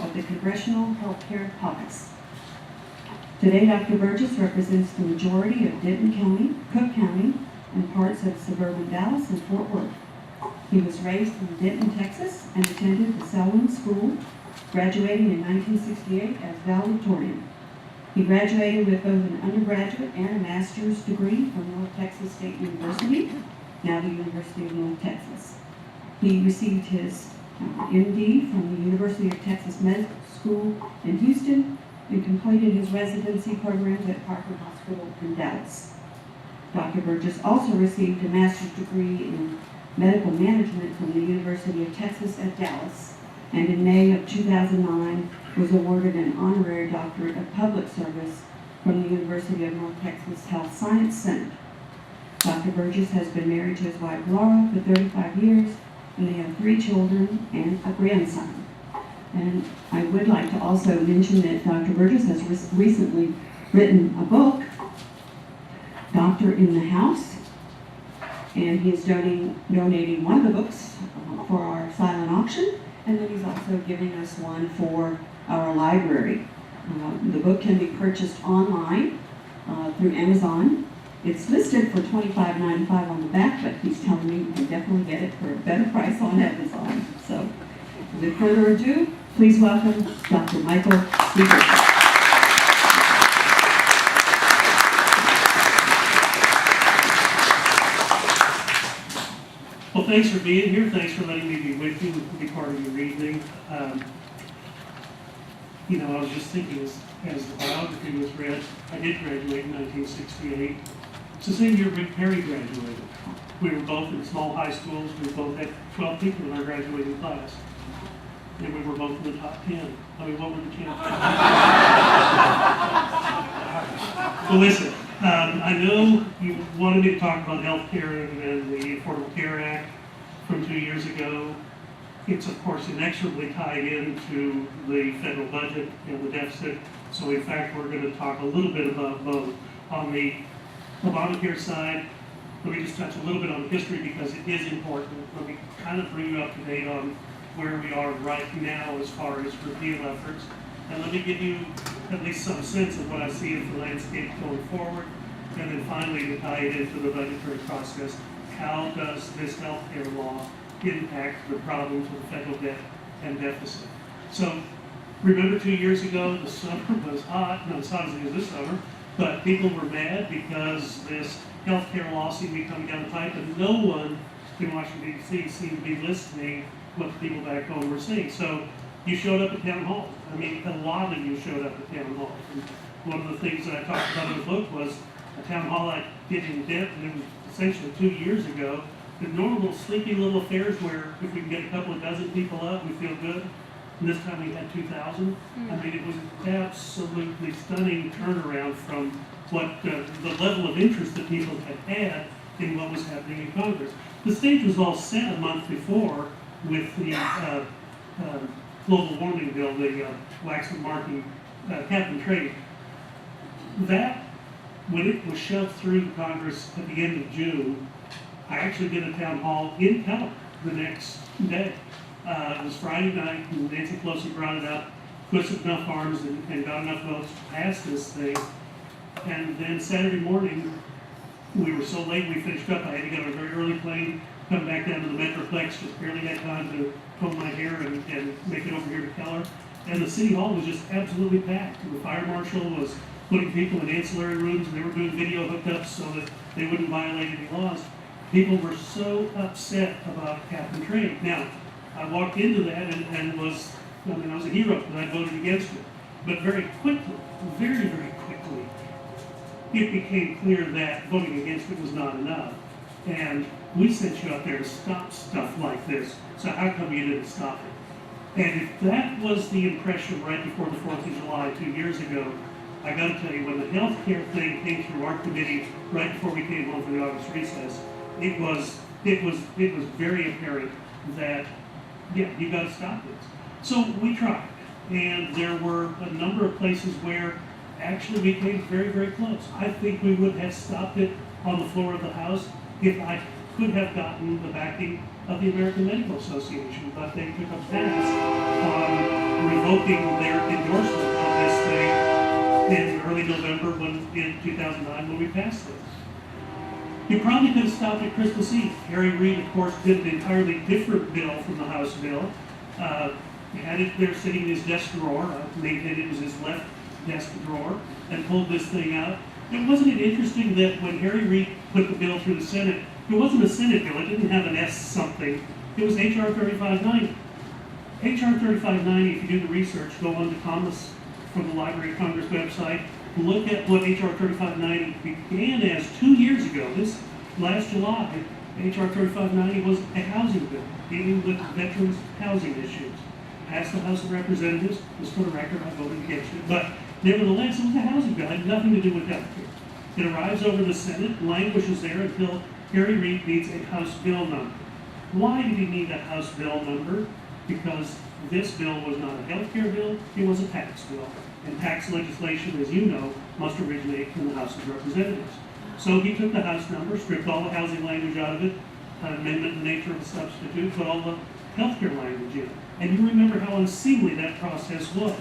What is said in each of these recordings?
of the Congressional Healthcare Caucus. Today, Dr. Burgess represents the majority of Denton County, Cook County, and parts of suburban Dallas and Fort Worth. He was raised in Denton, Texas, and attended the Selwyn School, graduating in 1968 as valedictorian. He graduated with both an undergraduate and a master's degree from North Texas State University, now the University of North Texas. He received his MD from the University of Texas Medical School in Houston and completed his residency programs at Parker Hospital in Dallas. Dr. Burgess also received a master's degree in medical management from the University of Texas at Dallas, and in May of 2009 was awarded an honorary doctorate of public service from the University of North Texas Health Science Center. Dr. Burgess has been married to his wife Laura for 35 years, and they have 3 children and a grandson. And I would like to also mention that Dr. Burgess has recently written a book, Doctor in the House, and he is donating one of the books for our silent auction, and then he's also giving us one for our library. The book can be purchased online through Amazon. It's listed for $25.95 on the back, but he's telling me you can definitely get it for a better price on Amazon. So, without further ado, please welcome Dr. Michael Burgess. Well, thanks for being here. Thanks for letting me be with you and be part of your evening. I was just thinking as the biography was read, I did graduate in 1968. It's the same year Rick Perry graduated. We were both in small high schools. We both had 12 people in our graduating class. And we were both in the top 10. I mean, what were the chances? Well, listen, I know you wanted me to talk about health care and the Affordable Care Act from 2 years ago. It's, of course, inexorably tied into the federal budget and the deficit. So, in fact, we're going to talk a little bit about both. On the Obamacare side, let me just touch a little bit on the history because it is important. Let me kind of bring you up to date on where we are right now as far as repeal efforts. And let me give you at least some sense of what I see as the landscape going forward. And then finally, to tie it into the budgetary process, how does this health care law impact the problems with federal debt and deficit? So, remember 2 years ago, the summer was hot, not as hot as it is this summer, but people were mad because this health care law seemed to be coming down the pipe, and no one in Washington, D.C. seemed to be listening what the people back home were saying. So, you showed up at town hall. I mean, a lot of you showed up at town hall. And one of the things that I talked about in the book was a town hall I did in Denton, essentially 2 years ago. The normal sleepy little affairs where if we can get a couple of dozen people up, we feel good. And this time we had 2,000. I mean, it was an absolutely stunning turnaround from what the level of interest that people had in what was happening in Congress. The stage was all set a month before with the global warming bill, the wax and marking cap and trade. That, when it was shoved through Congress at the end of June, I actually did a town hall in Pella the next day. It was Friday night, and Nancy Pelosi brought it up, twisted enough arms, and got enough votes to pass this thing. And then Saturday morning, we were so late, we finished up. I had to get on a very early plane, come back down to the Metroplex, just barely had time to comb my hair and make it over here to Keller. And the city hall was just absolutely packed. The fire marshal was putting people in ancillary rooms, and they were doing video hookups so that they wouldn't violate any laws. People were so upset about cap and trade. Now, I walked into that and was a hero because I voted against it. But very quickly, very, very quickly, it became clear that voting against it was not enough. And we sent you out there to stop stuff like this. So how come you didn't stop it? And if that was the impression right before the 4th of July 2 years ago, I got to tell you, when the health care thing came through our committee right before we came home for the August recess, it was very apparent that, yeah, you got to stop this. So we tried, and there were a number of places where actually we came very, very close. I think we would have stopped it on the floor of the House if I could have gotten the backing of the American Medical Association, but they took a pass on revoking their endorsement on this thing in early November in 2009 when we passed it. You probably could have stopped at Christmas Eve. Harry Reid, of course, did an entirely different bill from the House bill. He had it there sitting in his desk drawer. Maintained it was his left desk drawer, and pulled this thing out. And wasn't it interesting that when Harry Reid put the bill through the Senate, it wasn't a Senate bill. It didn't have an S something. It was H.R. 3590. H.R. 3590, if you do the research, go on to Thomas from the Library of Congress website, look at what H.R. 3590 began as 2 years ago. This last July, H.R. 3590 was a housing bill dealing with veterans' housing issues. Passed the House of Representatives. Just for the record, I voted against it. But nevertheless, it was a housing bill. It had nothing to do with health care. It arrives over the Senate, languishes there until Harry Reid needs a House bill number. Why did he need a House bill number? Because this bill was not a health care bill, it was a tax bill. And tax legislation, as you know, must originate from the House of Representatives. So he took the House number, stripped all the housing language out of it, an amendment in the nature of a substitute, put all the health care language in. And you remember how unseemly that process was.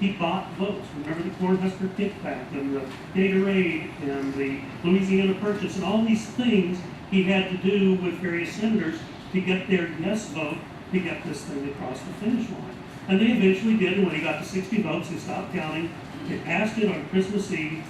He bought votes. Remember the Cornhusker kickback and the Gatorade and the Louisiana Purchase and all these things he had to do with various senators to get their yes vote to get this thing across the finish line. And they eventually did, and when he got to 60 votes, they stopped counting. They passed it on Christmas Eve,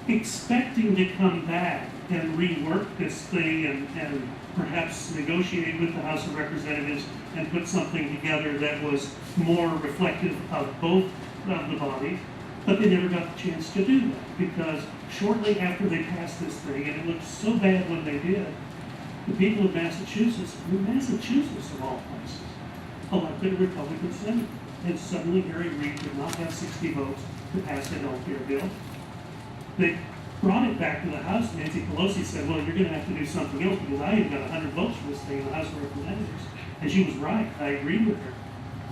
expecting to come back and rework this thing and perhaps negotiate with the House of Representatives and put something together that was more reflective of both of the bodies. But they never got the chance to do that because shortly after they passed this thing, and it looked so bad when they did, the people of Massachusetts of all places, elected a Republican senator. And suddenly Harry Reid did not have 60 votes to pass the health care bill. They brought it back to the House. Nancy Pelosi said, well, you're going to have to do something else because I ain't got 100 votes for this thing in the House of Representatives. And she was right. I agreed with her.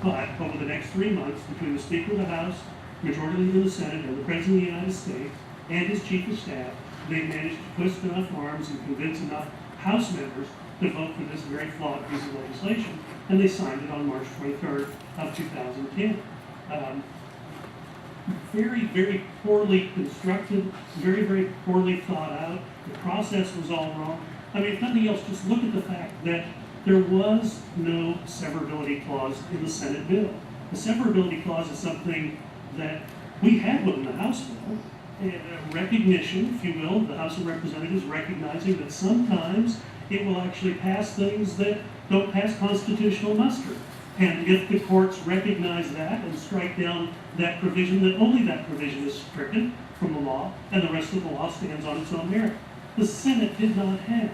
But over the next 3 months, between the Speaker of the House, Majority Leader of the Senate, and the President of the United States, and his Chief of Staff, they managed to twist enough arms and convince enough House members to vote for this very flawed piece of legislation. And they signed it on March 23rd of 2010. Very, very poorly constructed, very, very poorly thought out. The process was all wrong. I mean, if nothing else, just look at the fact that there was no severability clause in the Senate bill. The severability clause is something that we had one in the House bill. A recognition, if you will, the House of Representatives recognizing that sometimes it will actually pass things that don't pass constitutional muster. And if the courts recognize that and strike down that provision, that only that provision is stricken from the law, and the rest of the law stands on its own merit. The Senate did not have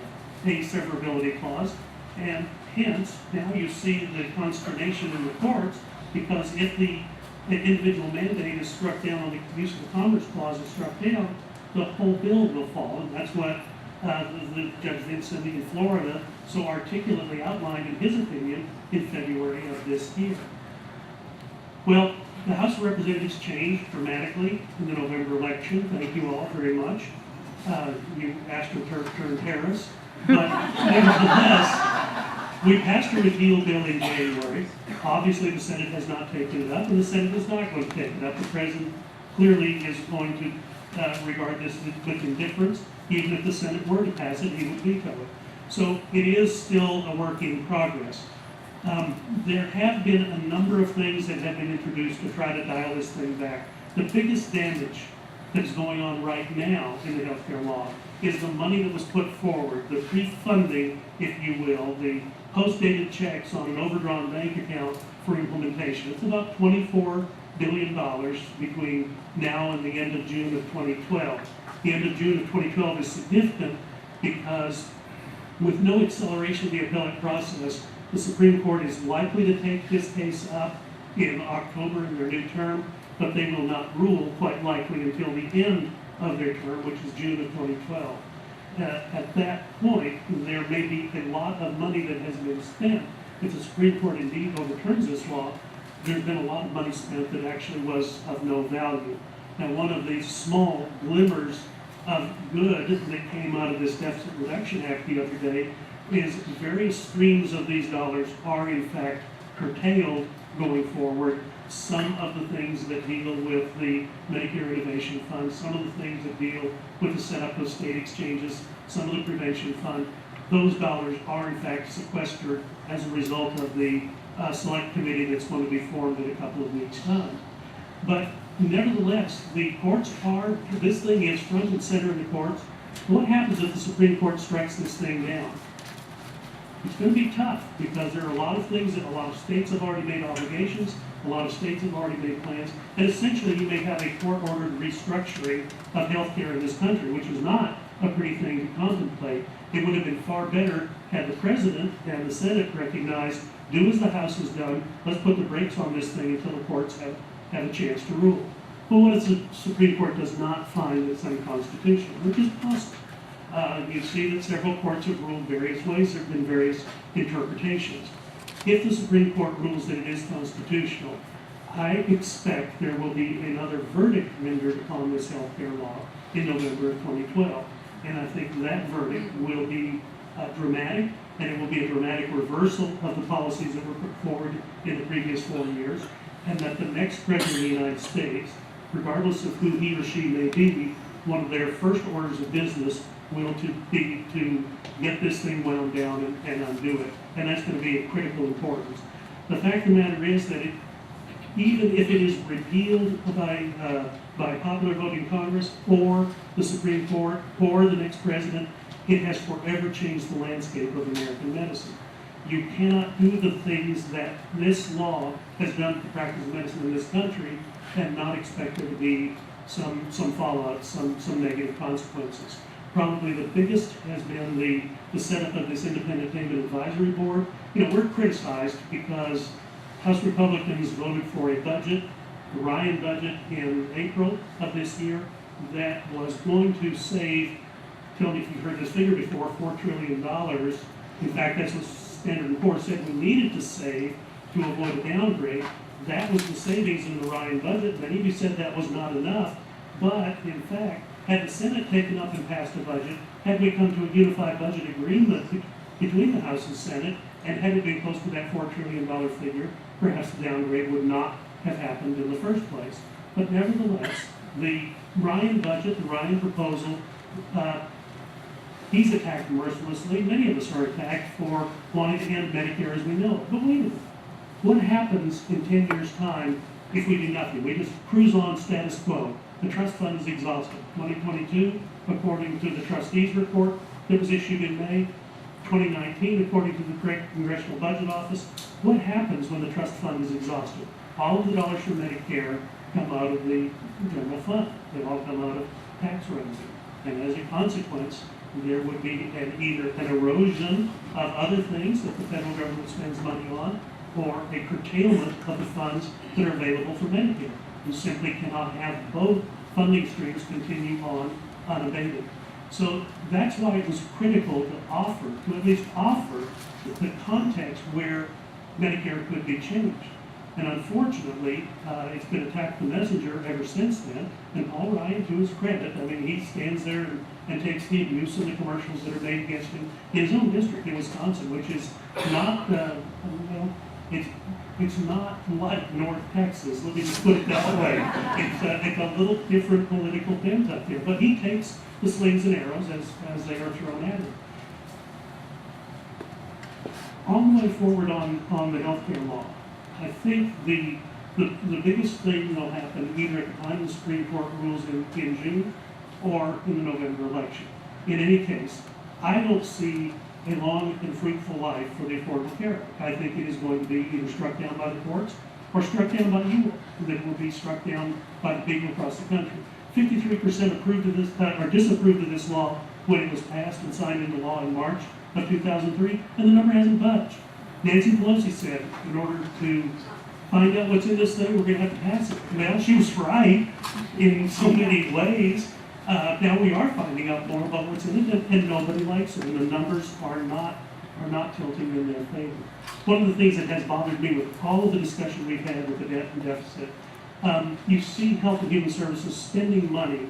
a severability clause, and hence, now you see the consternation in the courts, because if the individual mandate is struck down, or the use of the Commerce Clause is struck down, the whole bill will fall, and that's what the Judge Vincent in Florida so articulately outlined in his opinion in February of this year. Well, the House of Representatives changed dramatically in the November election. Thank you all very much. You AstroTurf Harris. But nevertheless, we passed a repeal bill in January. Obviously, the Senate has not taken it up, and the Senate is not going to take it up. The President clearly is going to regard this with indifference. Even if the Senate were to pass it, he would veto it. So it is still a work in progress. There have been a number of things that have been introduced to try to dial this thing back. The biggest damage that's going on right now in the healthcare law is the money that was put forward, the pre-funding, if you will, the post-dated checks on an overdrawn bank account for implementation. It's about $24 billion between now and the end of June of 2012. The end of June of 2012 is significant because with no acceleration of the appellate process, the Supreme Court is likely to take this case up in October in their new term, but they will not rule quite likely until the end of their term, which is June of 2012. At that point, there may be a lot of money that has been spent. If the Supreme Court indeed overturns this law, there's been a lot of money spent that actually was of no value. Now, one of the small glimmers of good that came out of this Deficit Reduction Act the other day is various streams of these dollars are in fact curtailed going forward some of the things that deal with the Medicare Innovation Fund, some of the things that deal with the setup of state exchanges, some of the prevention fund, those dollars are in fact sequestered as a result of the select committee that's going to be formed in a couple of weeks' time. But nevertheless, the courts are, this thing is front and center in the courts. What happens if the Supreme Court strikes this thing down? It's going to be tough because there are a lot of things that a lot of states have already made obligations, a lot of states have already made plans, and essentially you may have a court-ordered restructuring of healthcare in this country, which is not a pretty thing to contemplate. It would have been far better had the President and the Senate recognized, do as the House has done, let's put the brakes on this thing until the courts have a chance to rule. But what if the Supreme Court does not find it's unconstitutional, which is possible? You see that several courts have ruled various ways. There have been various interpretations. If the Supreme Court rules that it is constitutional, I expect there will be another verdict rendered on this health care law in November of 2012. And I think that verdict will be dramatic, and it will be a dramatic reversal of the policies that were put forward in the previous 4 years, and that the next president of the United States, regardless of who he or she may be, one of their first orders of business will be to get this thing wound down and undo it. And that's going to be of critical importance. The fact of the matter is that even if it is repealed by popular vote in Congress or the Supreme Court or the next president, it has forever changed the landscape of American medicine. You cannot do the things that this law has done to practice medicine in this country and not expect there to be some fallout, some negative consequences. Probably the biggest has been the setup of this independent payment advisory board. You know, we're criticized because House Republicans voted for a budget, the Ryan budget in April of this year, that was going to save, tell me if you've heard this figure before, $4 trillion. In fact, that's what Standard & Poor's said we needed to save to avoid a downgrade. That was the savings in the Ryan budget. Many of you said that was not enough, but in fact, had the Senate taken up and passed a budget, had we come to a unified budget agreement between the House and Senate, and had it been close to that $4 trillion figure, perhaps the downgrade would not have happened in the first place. But nevertheless, the Ryan budget, the Ryan proposal, he's attacked mercilessly. Many of us are attacked for wanting to end Medicare as we know it. But wait a minute. What happens in 10 years' time if we do nothing? We just cruise on status quo. The trust fund is exhausted. 2022, according to the trustees' report that was issued in May. 2019, according to the Congressional Budget Office. What happens when the trust fund is exhausted? All of the dollars from Medicare come out of the general fund. They all come out of tax revenue. And as a consequence, there would be either an erosion of other things that the federal government spends money on, or a curtailment of the funds that are available for Medicare. You simply cannot have both funding streams continue on unabated. So that's why it was critical to at least offer the context where Medicare could be changed. And unfortunately, it's been attacked the messenger ever since then. And Paul Ryan, to his credit, I mean, he stands there and takes the abuse of the commercials that are made against him in his own district in Wisconsin, which is not, it's not like North Texas. Let me just put it that way. It's a little different political bent up there. But he takes the slings and arrows as they are thrown at him. On the way forward on the healthcare law, I think the biggest thing that will happen either at the time the Supreme Court rules in June or in the November election. In any case, I don't see a long and fruitful life for the Affordable Care Act. I think it is going to be either struck down by the courts or struck down by you, that will be struck down by the people across the country. 53% approved of this, or disapproved of this law when it was passed and signed into law in March of 2003, and the number hasn't budged. Nancy Pelosi said, in order to find out what's in this thing, we're going to have to pass it. Well, she was right in so many ways. Now we are finding out more about what's in it, and nobody likes it, and the numbers are not tilting in their favor. One of the things that has bothered me with all of the discussion we've had with the debt and deficit, you see Health and Human Services spending money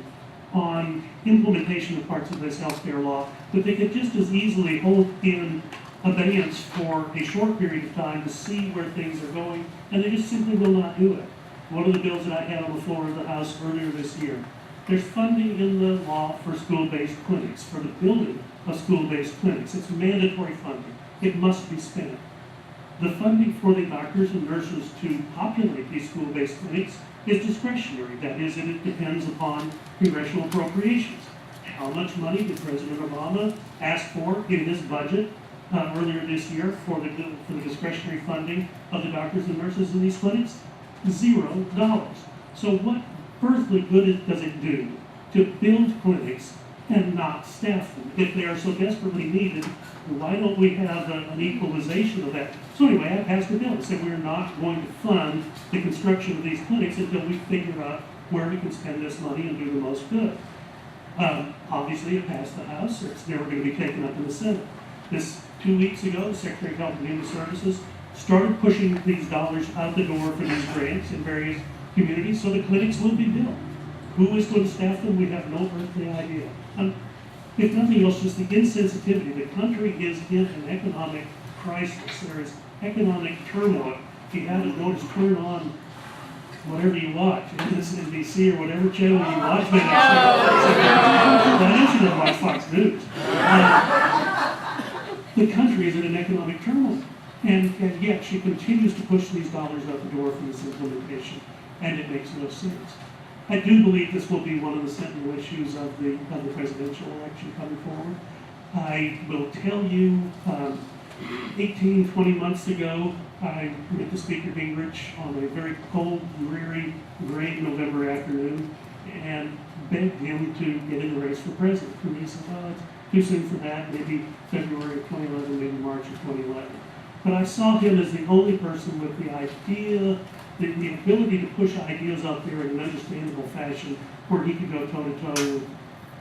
on implementation of parts of this healthcare law that they could just as easily hold in abeyance for a short period of time to see where things are going, and they just simply will not do it. One of the bills that I had on the floor of the House earlier this year, there's funding in the law for school-based clinics, for the building of school-based clinics. It's mandatory funding. It must be spent. The funding for the doctors and nurses to populate these school-based clinics is discretionary. That is, it depends upon congressional appropriations. How much money did President Obama ask for in his budget earlier this year for the discretionary funding of the doctors and nurses in these clinics? $0. So what earthly good does it do to build clinics and not staff them? If they are so desperately needed, why don't we have an equalization of that? So anyway, I passed a bill that said we're not going to fund the construction of these clinics until we figure out where we can spend this money and do the most good. Obviously, it passed the House, so it's never going to be taken up in the Senate. This 2 weeks ago, the Secretary of Health and Human Services started pushing these dollars out the door for these grants in various communities, so the clinics will be built. Who is going to staff them? We have no earthly idea. If nothing else, just the insensitivity. The country is in an economic crisis. There is economic turmoil. If you haven't noticed, turn on whatever you watch, MSNBC or whatever channel you watch. Why don't you know watch Fox News? The country is in an economic turmoil. And yet she continues to push these dollars out the door for this implementation. And it makes no sense. I do believe this will be one of the sentinel issues of the presidential election coming forward. I will tell you, 18, 20 months ago, I met the Speaker Gingrich on a very cold, dreary, gray November afternoon and begged him to get in the race for president. And he said, well, it's too soon for that, maybe February of 2011, maybe March of 2011. But I saw him as the only person with the idea, the ability to push ideas out there in an understandable fashion where he could go toe-to-toe with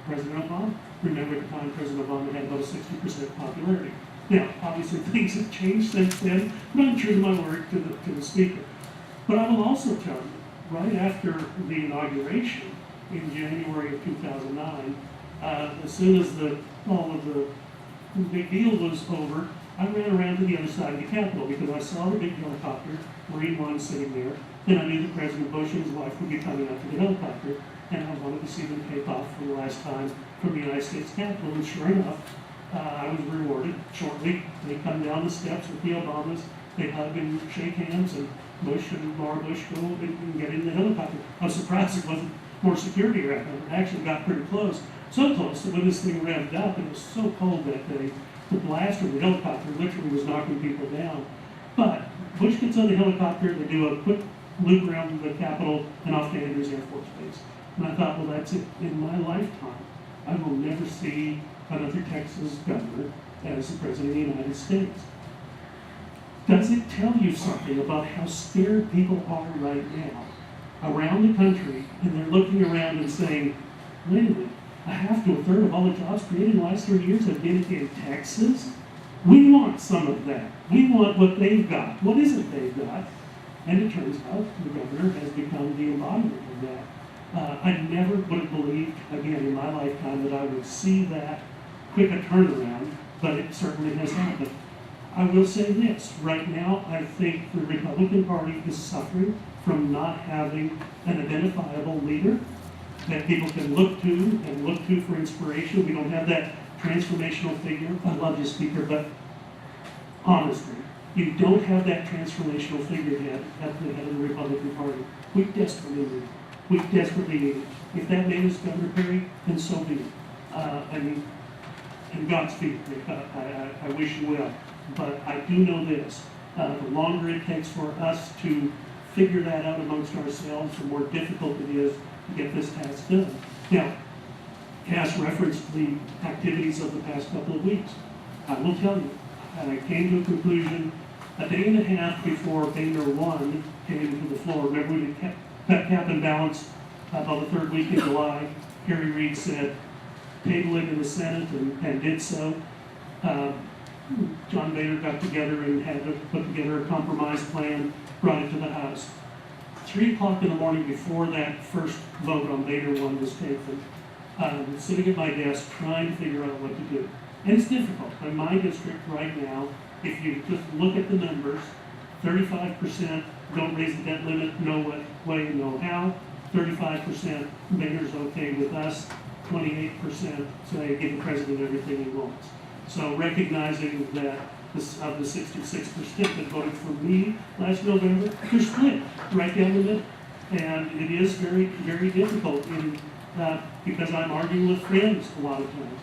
President Obama. Remember at the time President Obama had about a 60% popularity. Now, obviously things have changed since then, but I'm true to my word to the Speaker. But I will also tell you, right after the inauguration in January of 2009, as soon as all of the big deal was over, I ran around to the other side of the Capitol because I saw the big helicopter, Marine One, sitting there. Then I knew that President Bush and his wife would be coming up to the helicopter, and I wanted to see them take off for the last time from the United States Capitol. And sure enough, I was rewarded shortly. They come down the steps with the Obamas, they hug and shake hands, and Bush and Laura Bush go and get in the helicopter. I was surprised there wasn't more security around. It actually got pretty close. So close that when this thing revved up, it was so cold that day, the blast from the helicopter literally was knocking people down. But Bush gets on the helicopter, they do a quick loop around the Capitol and off to Andrews Air Force Base. And I thought, well, that's it. In my lifetime, I will never see another Texas governor as the President of the United States. Does it tell you something about how scared people are right now around the country, and they're looking around and saying, wait a minute, a half to a third of all the jobs created in the last 30 years have been in Texas? We want some of that. We want what they've got. What is it they've got? And it turns out the governor has become the embodiment of that. I never would have believed, again, in my lifetime that I would see that quick a turnaround, but it certainly has happened. I will say this, right now I think the Republican Party is suffering from not having an identifiable leader that people can look to for inspiration. We don't have that transformational figure. I love you, Speaker, but honestly, you don't have that transformational figure yet at the head of the Republican Party. We desperately need it. We desperately need it. If that man is Governor Perry, then so be it. And Godspeed. I wish you well. But I do know this. The longer it takes for us to figure that out amongst ourselves, the more difficult it is to get this task done. Now, Cass referenced the activities of the past couple of weeks. I will tell you, I came to a conclusion a day and a half before Boehner 1 came to the floor. Remember, we did cap and balance about the third week in July. Harry Reid said, table it in the Senate, and did so. John Boehner got together and had to put together a compromise plan, brought it to the House. 3 o'clock in the morning before that first vote on Boehner 1 was taken, I was sitting at my desk trying to figure out what to do. And it's difficult. In my district right now, if you just look at the numbers, 35% don't raise the debt limit, no way, no how. 35% mayor's okay with us. 28% say give the president everything he wants. So recognizing that of the 66% that voted for me last November, they're split right down the middle. And it is very, very difficult because I'm arguing with friends a lot of times.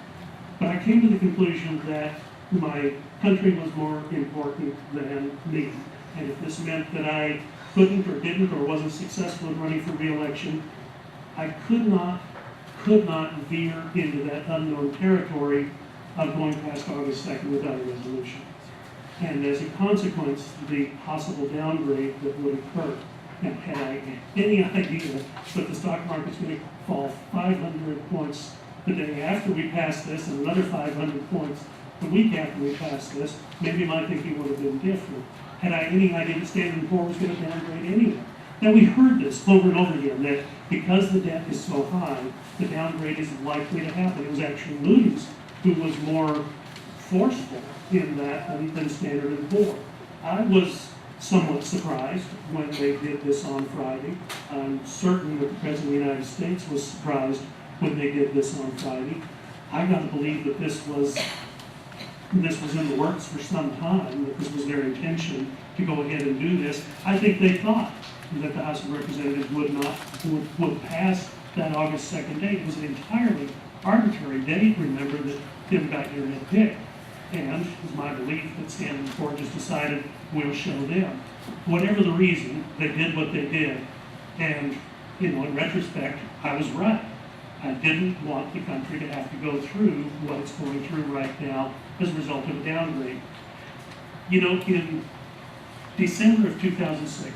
But I came to the conclusion that my country was more important than me. And if this meant that I couldn't or didn't or wasn't successful in running for re-election, I could not veer into that unknown territory of going past August 2nd without a resolution. And as a consequence, the possible downgrade that would occur. Now, had I any idea that the stock market's going to fall 500 points the day after we pass this and another 500 points the week after we pass this, maybe my thinking would have been different. Had I any idea that Standard & Poor's was going to downgrade anyway. Now, we heard this over and over again, that because the debt is so high, the downgrade is likely to happen. It was actually Moody's who was more forceful in that than Standard & Poor's. I was somewhat surprised when they did this on Friday. I'm certain that the President of the United States was surprised when they did this on Friday. I got to believe that this was in the works for some time, that this was their intention to go ahead and do this. I think they thought that the House of Representatives would pass that August 2nd date. It was an entirely arbitrary date. Remember that Tim got your nitpick. And it's my belief that Standard & Poor's just decided we'll show them. Whatever the reason, they did what they did. And, in retrospect, I was right. I didn't want the country to have to go through what it's going through right now as a result of a downgrade. In December of 2006,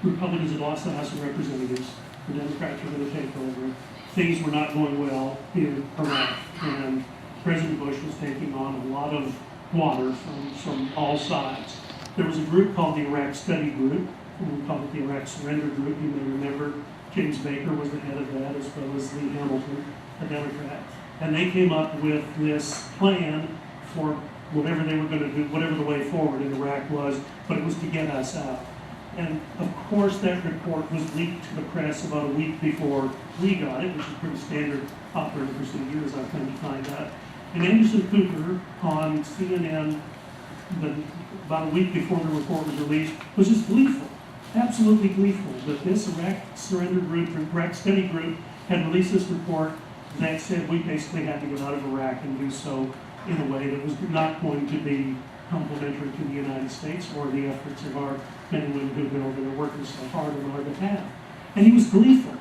Republicans had lost the House of Representatives. The Democrats were going to take over. Things were not going well in Iraq. And President Bush was taking on a lot of water from all sides. There was a group called the Iraq Study Group, and we called it the Iraq Surrender Group. You may remember James Baker was the head of that, as well as Lee Hamilton, a Democrat. And they came up with this plan for whatever they were going to do, whatever the way forward in Iraq was, but it was to get us out. And of course that report was leaked to the press about a week before we got it, which is pretty standard operating procedure, as I've come to find out. And Anderson Cooper on CNN, about a week before the report was released, was just gleeful, absolutely gleeful, that this Iraq Surrender Group, Iraq Study Group, had released this report that said we basically had to get out of Iraq and do so in a way that was not going to be complementary to the United States or the efforts of our men and women who've been over there working so hard on our behalf. And he was gleeful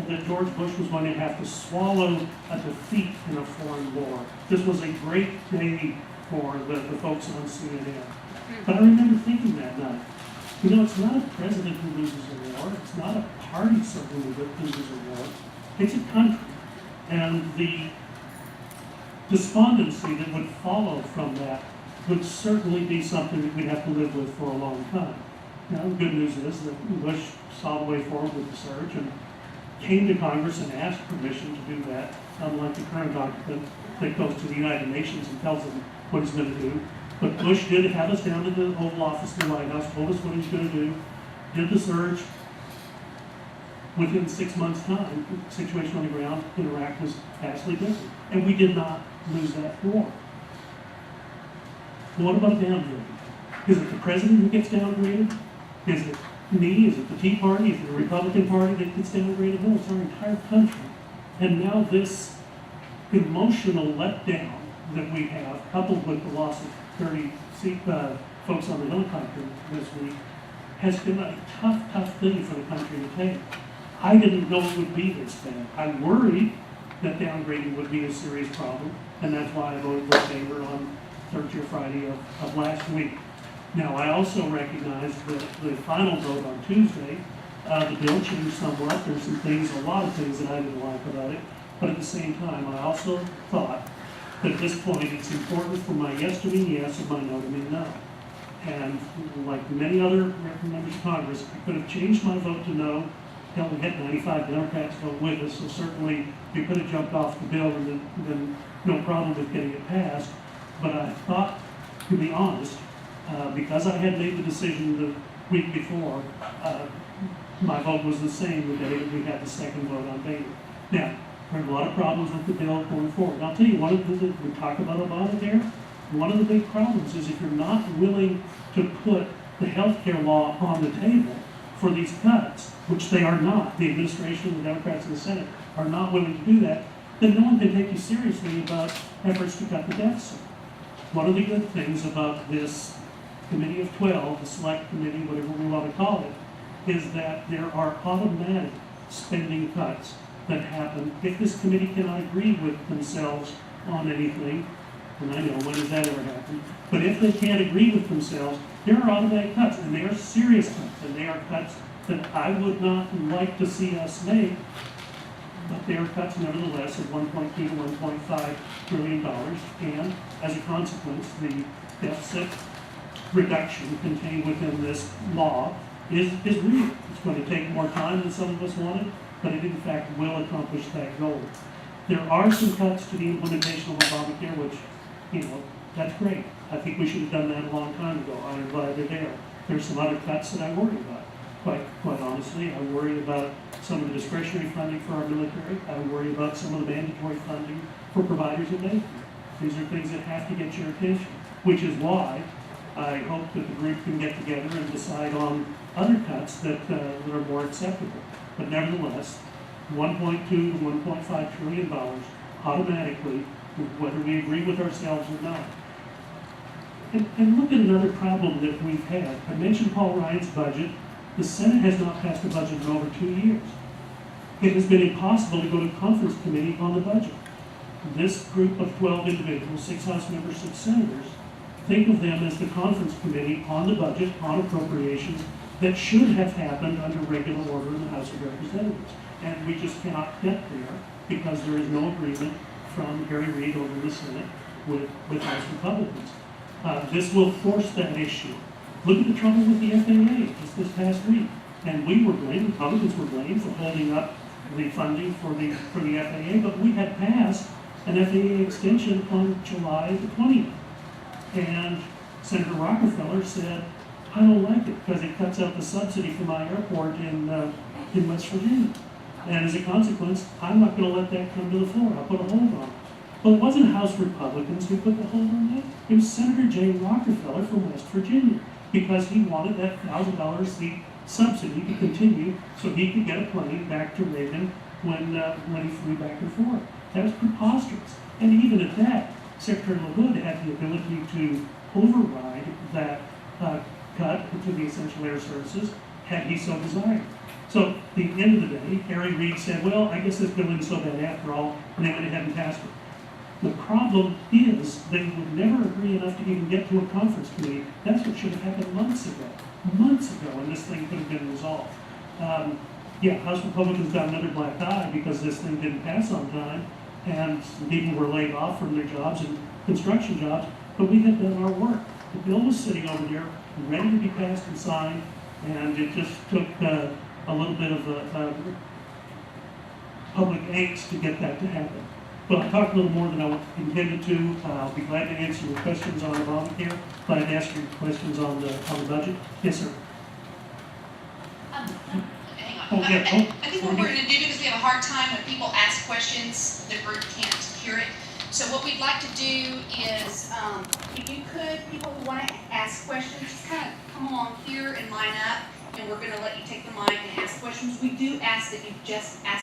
that George Bush was going to have to swallow a defeat in a foreign war. This was a great day for the folks on CNN. But I remember thinking that night, it's not a president who loses a war, it's not a party certainly that loses a war, it's a country. And the despondency that would follow from that would certainly be something that we'd have to live with for a long time. Now, the good news is that Bush saw the way forward with the surge and came to Congress and asked permission to do that, unlike the current occupant that goes to the United Nations and tells them what he's going to do. But Bush did have us down to the Oval Office in the White House, told us what he's going to do, did the surge. Within 6 months' time, the situation on the ground in Iraq was vastly different. And we did not lose that war. What about downgrading? Is it the president who gets downgraded? Is it me? Is it the Tea Party? Is it the Republican Party that gets downgraded? No, it's our entire country. And now this emotional letdown that we have, coupled with the loss of 30 folks on the helicopter this week, has been a tough thing for the country to take. I didn't know it would be this bad. I worried that downgrading would be a serious problem, and that's why I voted in favor on Thursday or Friday of last week. Now, I also recognize that the final vote on Tuesday, the bill changed somewhat. There's some things, a lot of things that I didn't like about it, but at the same time, I also thought that at this point, it's important for my yes to mean yes and my no to mean no. And like many other members of Congress, I could have changed my vote to no hell, we had 95 Democrats vote with us, so certainly we could have jumped off the bill and then no problem with getting it passed. But I thought, to be honest, because I had made the decision the week before, my vote was the same the day that we had the second vote on Bader. Now, there are a lot of problems with the bill going forward. And I'll tell you, one of the, we talk about Obamacare, one of the big problems is if you're not willing to put the health care law on the table for these cuts, which they are not, the administration, the Democrats, and the Senate are not willing to do that, then no one can take you seriously about efforts to cut the deficit. One of the good things about this Committee of 12, the Select Committee, whatever we want to call it, is that there are automatic spending cuts that happen if this committee cannot agree with themselves on anything. And I know, when does that ever happen? But if they can't agree with themselves, there are automatic cuts, and they are serious cuts, and they are cuts that I would not like to see us make, but they are cuts nevertheless of $1.2 to $1.5 trillion, and as a consequence, the deficit reduction contained within this law is real. It's going to take more time than some of us wanted, but it in fact will accomplish that goal. There are some cuts to the implementation of Obamacare, which, that's great. I think we should have done that a long time ago. I'm glad they're there. There's some other cuts that I worry about. Quite honestly, I worry about some of the discretionary funding for our military. I worry about some of the mandatory funding for providers of Medicare. These are things that have to get your attention, which is why I hope that the group can get together and decide on other cuts that are more acceptable. But nevertheless, $1.2 to $1.5 trillion automatically, whether we agree with ourselves or not. And look at another problem that we've had. I mentioned Paul Ryan's budget. The Senate has not passed a budget in over 2 years. It has been impossible to go to conference committee on the budget. This group of 12 individuals, 6 House members, 6 senators, think of them as the conference committee on the budget, on appropriations, that should have happened under regular order in the House of Representatives. And we just cannot get there because there is no agreement from Harry Reid over in the Senate with House Republicans. This will force that issue. Look at the trouble with the FAA just this past week. And we were blamed, Republicans were blamed for holding up the funding for the FAA, but we had passed an FAA extension on July the 20th. And Senator Rockefeller said, I don't like it because it cuts out the subsidy for my airport in West Virginia. And as a consequence, I'm not going to let that come to the floor. I'll put a hold on it. But it wasn't House Republicans who put the hold on that. It was Senator J. Rockefeller from West Virginia because he wanted that $1,000 a seat subsidy to continue so he could get a plane back to Reagan when he flew back and forth. That was preposterous. And even at that, Secretary LaHood had the ability to override that cut to the essential air services had he so desired. So at the end of the day, Harry Reid said, well, I guess this bill isn't so bad after all, and they went ahead and passed it. The problem is they would never agree enough to even get to a conference committee. That's what should have happened months ago, and this thing could have been resolved. House Republicans got another black eye because this thing didn't pass on time, and people were laid off from their jobs and construction jobs, but we had done our work. The bill was sitting over there, ready to be passed and signed, and it just took a little bit of public angst to get that to happen. But I talked a little more than I intended to. I'll be glad to answer your questions on Obamacare, glad to answer your questions on the budget. Yes, sir. Hang on. Oh, yeah. I think what we're going to do, because we have a hard time when people ask questions, the group can't hear it. So what we'd like to do is, if you could, people who want to ask questions, just kind of come along here and line up, and we're going to let you take the mic and ask questions. We do ask that you just ask